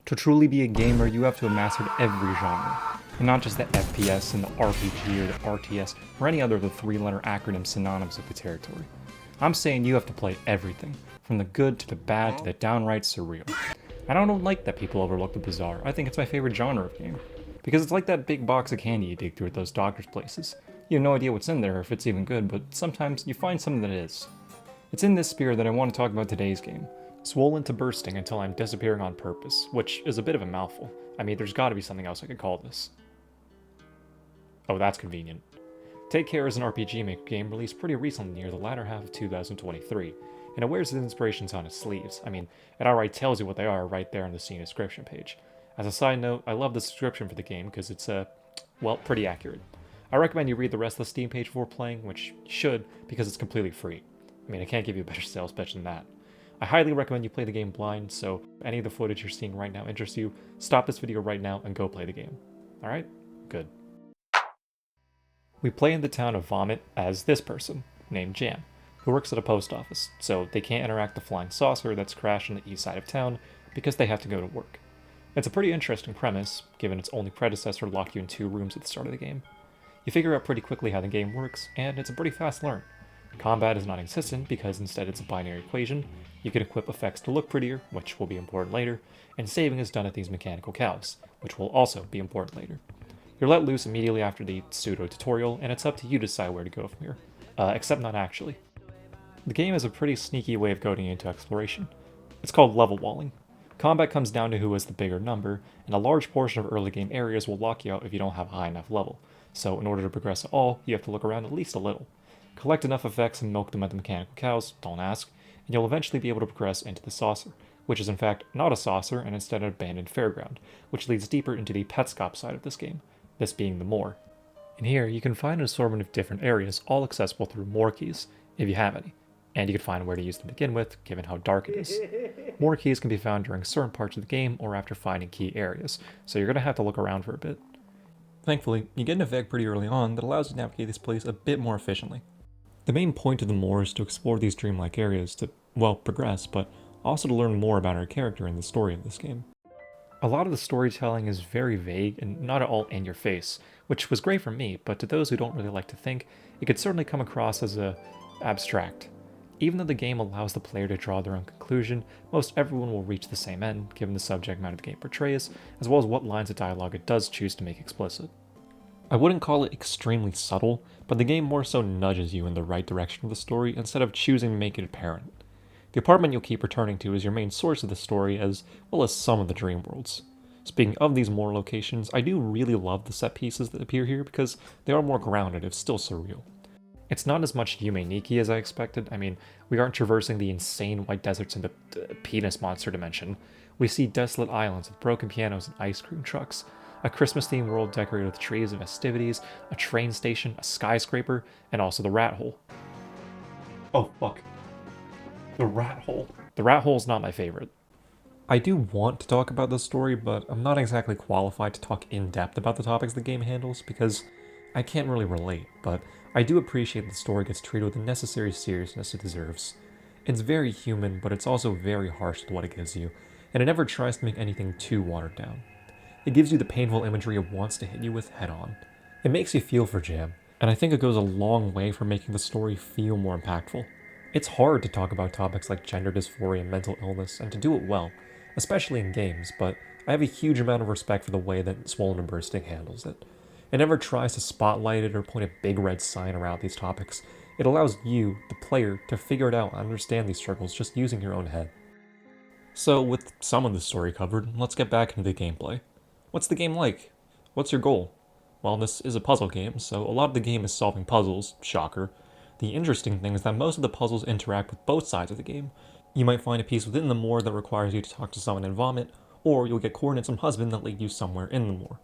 To truly be a gamer, you have to have mastered every genre, and not just the FPS and the RPG or the RTS or any other of the three-letter acronym synonyms of the territory. I'm saying you have to play everything, from the good to the bad to the downright surreal. And I don't like that people overlook the bizarre. I think it's my favorite genre of game. Because it's like that big box of candy you dig through at those doctor's places. You have no idea what's in there or if it's even good, but sometimes you find something that is. It's in this spirit that I want to talk about today's game. Swollen to bursting until I'm disappearing on purpose, which is a bit of a mouthful. I mean, there's gotta be something else I could call this. Oh, that's convenient. Take Care is an RPGMaker game released pretty recently near the latter half of 2023, and it wears its inspirations on its sleeves. I mean, it outright tells you what they are right there on the Steam description page. As a side note, I love the description for the game because it's, well, pretty accurate. I recommend you read the rest of the Steam page before playing, which you should, because it's completely free. I mean, I can't give you a better sales pitch than that. I highly recommend you play the game blind, so if any of the footage you're seeing right now interests you, stop this video right now and go play the game. Alright? Good. We play in the town of Vomit as this person, named Jam, who works at a post office, so they can't interact with the flying saucer that's crashed on the east side of town because they have to go to work. It's a pretty interesting premise, given its only predecessor locked you in 2 rooms at the start of the game. You figure out pretty quickly how the game works, and it's a pretty fast learn. Combat is non-existent because instead it's a binary equation. You can equip effects to look prettier, which will be important later, and saving is done at these mechanical cows, which will also be important later. You're let loose immediately after the pseudo-tutorial, and it's up to you to decide where to go from here. Except not actually. The game has a pretty sneaky way of going into exploration. It's called level walling. Combat comes down to who has the bigger number, and a large portion of early game areas will lock you out if you don't have a high enough level. So in order to progress at all, you have to look around at least a little. Collect enough effects and milk them at the mechanical cows, don't ask, and you'll eventually be able to progress into the saucer, which is in fact not a saucer and instead an abandoned fairground, which leads deeper into the Petscop side of this game, this being the moor. In here, you can find an assortment of different areas, all accessible through moor keys, if you have any, and you can find where to use them to begin with, given how dark it is. More keys can be found during certain parts of the game or after finding key areas, so you're going to have to look around for a bit. Thankfully, you get an effect pretty early on that allows you to navigate this place a bit more efficiently. The main point of the moor is to explore these dreamlike areas to, well, progress, but also to learn more about our character and the story of this game. A lot of the storytelling is very vague and not at all in your face, which was great for me, but to those who don't really like to think, it could certainly come across as abstract. Even though the game allows the player to draw their own conclusion, most everyone will reach the same end, given the subject matter the game portrays, as well as what lines of dialogue it does choose to make explicit. I wouldn't call it extremely subtle, but the game more so nudges you in the right direction of the story instead of choosing to make it apparent. The apartment you'll keep returning to is your main source of the story, as well as some of the dream worlds. Speaking of these moor locations, I do really love the set pieces that appear here because they are more grounded if still surreal. It's not as much Yume Nikki as I expected. I mean, we aren't traversing the insane white deserts in the penis monster dimension. We see desolate islands with broken pianos and ice cream trucks, a Christmas-themed world decorated with trees and festivities, a train station, a skyscraper, and also the rat hole. Oh, fuck. The rat hole. The rat hole's not my favorite. I do want to talk about this story, but I'm not exactly qualified to talk in depth about the topics the game handles, because I can't really relate, but I do appreciate the story gets treated with the necessary seriousness it deserves. It's very human, but it's also very harsh with what it gives you, and it never tries to make anything too watered down. It gives you the painful imagery it wants to hit you with head on. It makes you feel for Jam, and I think it goes a long way for making the story feel more impactful. It's hard to talk about topics like gender dysphoria and mental illness, and to do it well, especially in games, but I have a huge amount of respect for the way that Swollen and Bursting handles it. It never tries to spotlight it or point a big red sign around these topics. It allows you, the player, to figure it out and understand these struggles just using your own head. So, with some of the story covered, let's get back into the gameplay. What's the game like? What's your goal? Well, this is a puzzle game, so a lot of the game is solving puzzles, shocker. The interesting thing is that most of the puzzles interact with both sides of the game. You might find a piece within the moor that requires you to talk to someone in Vomit, or you'll get coordinates from Husband that lead you somewhere in the moor.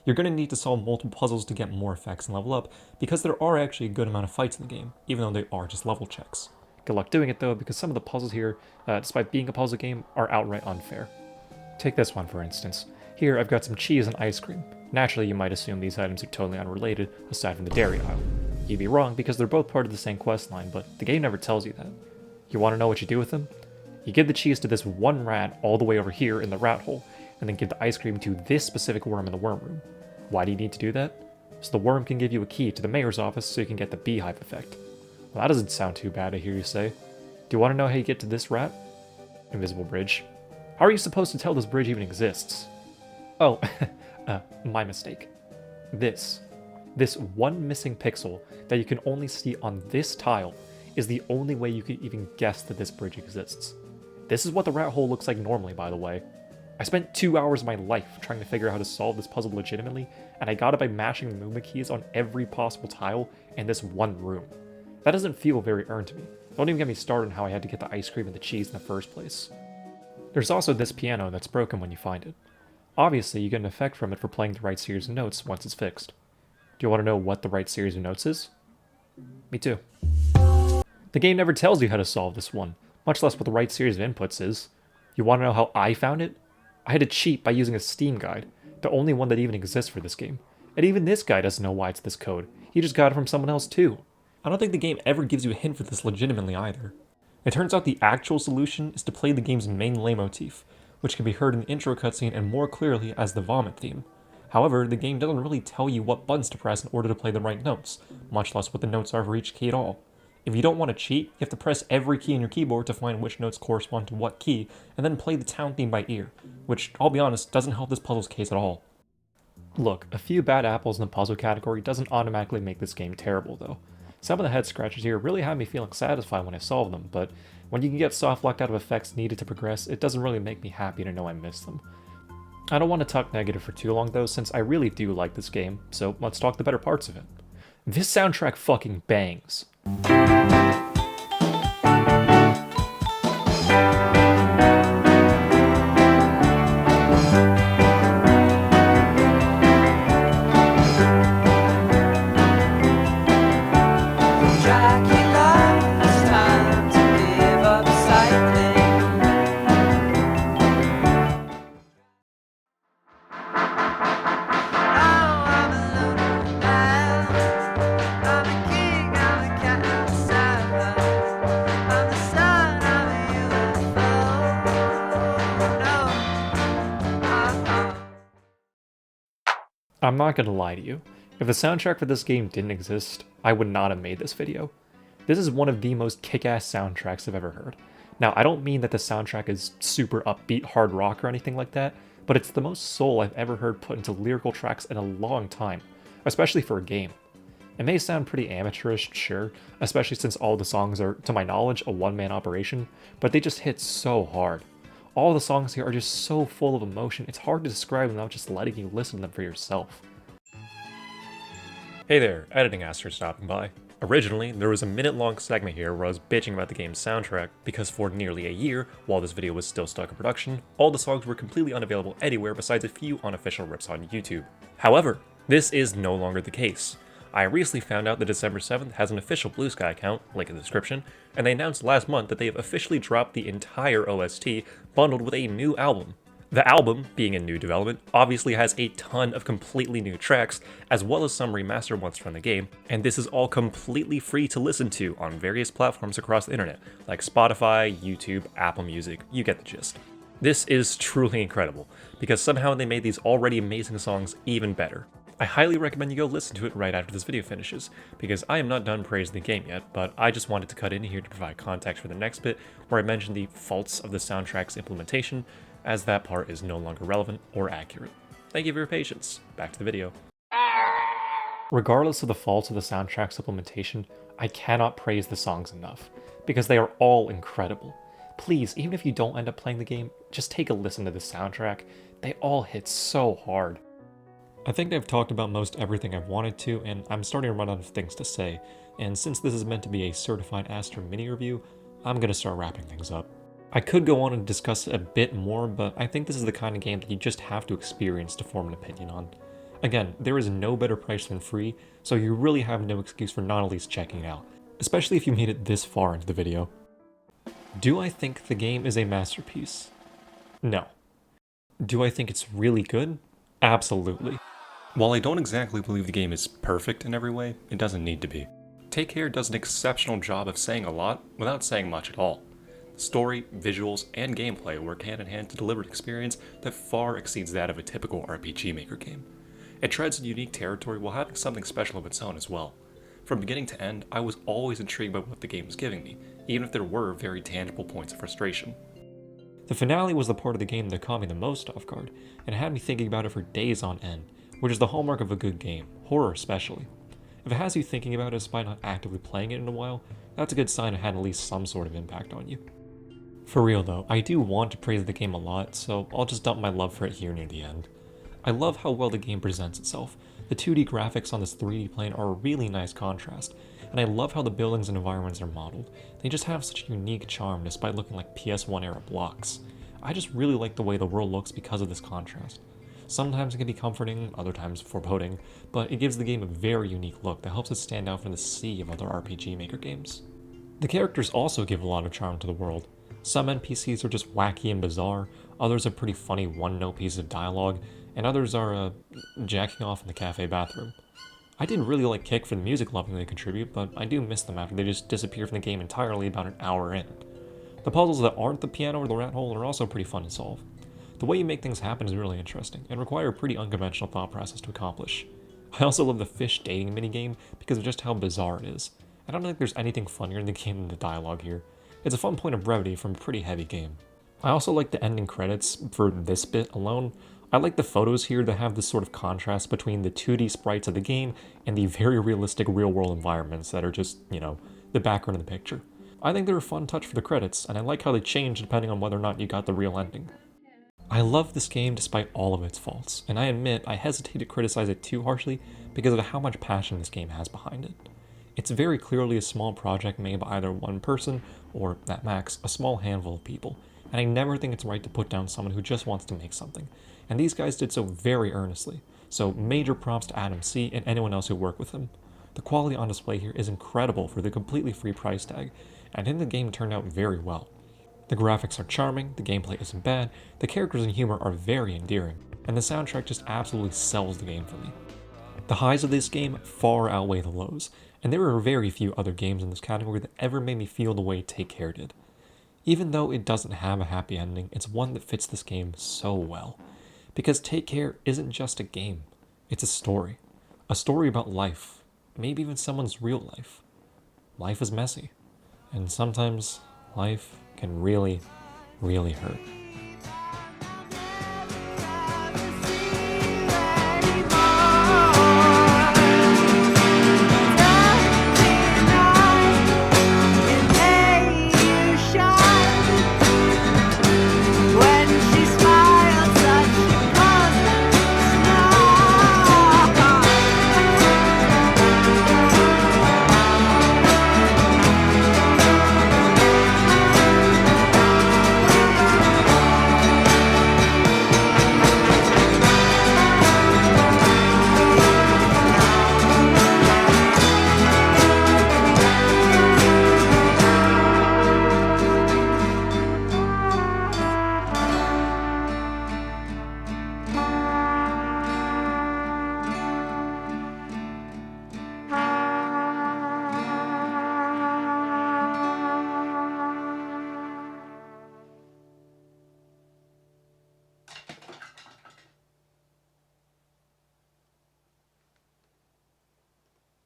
You're going to need to solve multiple puzzles to get more effects and level up, because there are actually a good amount of fights in the game, even though they are just level checks. Good luck doing it though, because some of the puzzles here, despite being a puzzle game, are outright unfair. Take this one for instance. Here I've got some cheese and ice cream. Naturally you might assume these items are totally unrelated, aside from the dairy aisle. You'd be wrong because they're both part of the same quest line, but the game never tells you that. You want to know what you do with them? You give the cheese to this one rat all the way over here in the rat hole, and then give the ice cream to this specific worm in the worm room. Why do you need to do that? So the worm can give you a key to the mayor's office so you can get the beehive effect. Well, that doesn't sound too bad, I hear you say. Do you want to know how you get to this rat? Invisible bridge. How are you supposed to tell this bridge even exists? Oh, my mistake. This one missing pixel that you can only see on this tile is the only way you could even guess that this bridge exists. This is what the rat hole looks like normally, by the way. I spent 2 hours of my life trying to figure out how to solve this puzzle legitimately, and I got it by mashing the movement keys on every possible tile in this one room. That doesn't feel very earned to me. Don't even get me started on how I had to get the ice cream and the cheese in the first place. There's also this piano that's broken when you find it. Obviously, you get an effect from it for playing the right series of notes once it's fixed. Do you want to know what the right series of notes is? Me too. The game never tells you how to solve this one, much less what the right series of inputs is. You want to know how I found it? I had to cheat by using a Steam guide, the only one that even exists for this game. And even this guy doesn't know why it's this code. He just got it from someone else too. I don't think the game ever gives you a hint for this legitimately either. It turns out the actual solution is to play the game's main leitmotif, which can be heard in the intro cutscene and more clearly as the vomit theme. However, the game doesn't really tell you what buttons to press in order to play the right notes, much less what the notes are for each key at all. If you don't want to cheat, you have to press every key in your keyboard to find which notes correspond to what key, and then play the town theme by ear, which, I'll be honest, doesn't help this puzzle's case at all. Look, a few bad apples in the puzzle category doesn't automatically make this game terrible, though. Some of the head scratches here really had me feeling satisfied when I solved them, but when you can get soft-locked out of effects needed to progress, it doesn't really make me happy to know I missed them. I don't want to talk negative for too long though, since I really do like this game, so let's talk the better parts of it. This soundtrack fucking bangs. I'm not gonna lie to you, if the soundtrack for this game didn't exist, I would not have made this video. This is one of the most kick-ass soundtracks I've ever heard. Now, I don't mean that the soundtrack is super upbeat hard rock or anything like that, but it's the most soul I've ever heard put into lyrical tracks in a long time, especially for a game. It may sound pretty amateurish, sure, especially since all the songs are, to my knowledge, a one-man operation, but they just hit so hard. All the songs here are just so full of emotion, it's hard to describe them without just letting you listen to them for yourself. Hey there, Editing Aster stopping by. Originally, there was a minute-long segment here where I was bitching about the game's soundtrack, because for nearly a year, while this video was still stuck in production, all the songs were completely unavailable anywhere besides a few unofficial rips on YouTube. However, this is no longer the case. I recently found out that December 7th has an official Blue Sky account, link in the description, and they announced last month that they have officially dropped the entire OST bundled with a new album. The album, being in new development, obviously has a ton of completely new tracks, as well as some remastered ones from the game, and this is all completely free to listen to on various platforms across the internet, like Spotify, YouTube, Apple Music, you get the gist. This is truly incredible, because somehow they made these already amazing songs even better. I highly recommend you go listen to it right after this video finishes, because I am not done praising the game yet, but I just wanted to cut in here to provide context for the next bit, where I mention the faults of the soundtrack's implementation, as that part is no longer relevant or accurate. Thank you for your patience. Back to the video. Regardless of the faults of the soundtrack's implementation, I cannot praise the songs enough, because they are all incredible. Please, even if you don't end up playing the game, just take a listen to the soundtrack. They all hit so hard. I think I've talked about most everything I've wanted to, and I'm starting to run out of things to say, and since this is meant to be a certified Aster mini review, I'm gonna start wrapping things up. I could go on and discuss a bit more, but I think this is the kind of game that you just have to experience to form an opinion on. Again, there is no better price than free, so you really have no excuse for not at least checking it out, especially if you made it this far into the video. Do I think the game is a masterpiece? No. Do I think it's really good? Absolutely. While I don't exactly believe the game is perfect in every way, it doesn't need to be. Take Care does an exceptional job of saying a lot without saying much at all. Story, visuals, and gameplay work hand in hand to deliver an experience that far exceeds that of a typical RPG Maker game. It treads in unique territory while having something special of its own as well. From beginning to end, I was always intrigued by what the game was giving me, even if there were very tangible points of frustration. The finale was the part of the game that caught me the most off guard, and had me thinking about it for days on end, which is the hallmark of a good game, horror especially. If it has you thinking about it despite not actively playing it in a while, that's a good sign it had at least some sort of impact on you. For real though, I do want to praise the game a lot, so I'll just dump my love for it here near the end. I love how well the game presents itself. The 2D graphics on this 3D plane are a really nice contrast, and I love how the buildings and environments are modeled. They just have such a unique charm despite looking like PS1 era blocks. I just really like the way the world looks because of this contrast. Sometimes it can be comforting, other times foreboding, but it gives the game a very unique look that helps it stand out from the sea of other RPG Maker games. The characters also give a lot of charm to the world. Some NPCs are just wacky and bizarre, others have pretty funny one-note pieces of dialogue, and others are jacking off in the cafe bathroom. I didn't really like Kick for the music level they contribute, but I do miss them after they just disappear from the game entirely about an hour in. The puzzles that aren't the piano or the rat hole are also pretty fun to solve. The way you make things happen is really interesting, and require a pretty unconventional thought process to accomplish. I also love the fish dating minigame because of just how bizarre it is. I don't think there's anything funnier in the game than the dialogue here. It's a fun point of brevity from a pretty heavy game. I also like the ending credits for this bit alone. I like the photos here that have this sort of contrast between the 2D sprites of the game and the very realistic real-world environments that are just, the background of the picture. I think they're a fun touch for the credits, and I like how they change depending on whether or not you got the real ending. I love this game despite all of its faults, and I admit I hesitate to criticize it too harshly because of how much passion this game has behind it. It's very clearly a small project made by either one person, or, at max, a small handful of people, and I never think it's right to put down someone who just wants to make something, and these guys did so very earnestly, so major props to Adam C. and anyone else who worked with him. The quality on display here is incredible for the completely free price tag, and I think the game turned out very well. The graphics are charming, the gameplay isn't bad, the characters and humor are very endearing, and the soundtrack just absolutely sells the game for me. The highs of this game far outweigh the lows, and there are very few other games in this category that ever made me feel the way Take Care did. Even though it doesn't have a happy ending, it's one that fits this game so well. Because Take Care isn't just a game, it's a story. A story about life, maybe even someone's real life. Life is messy, and sometimes life can really, really hurt.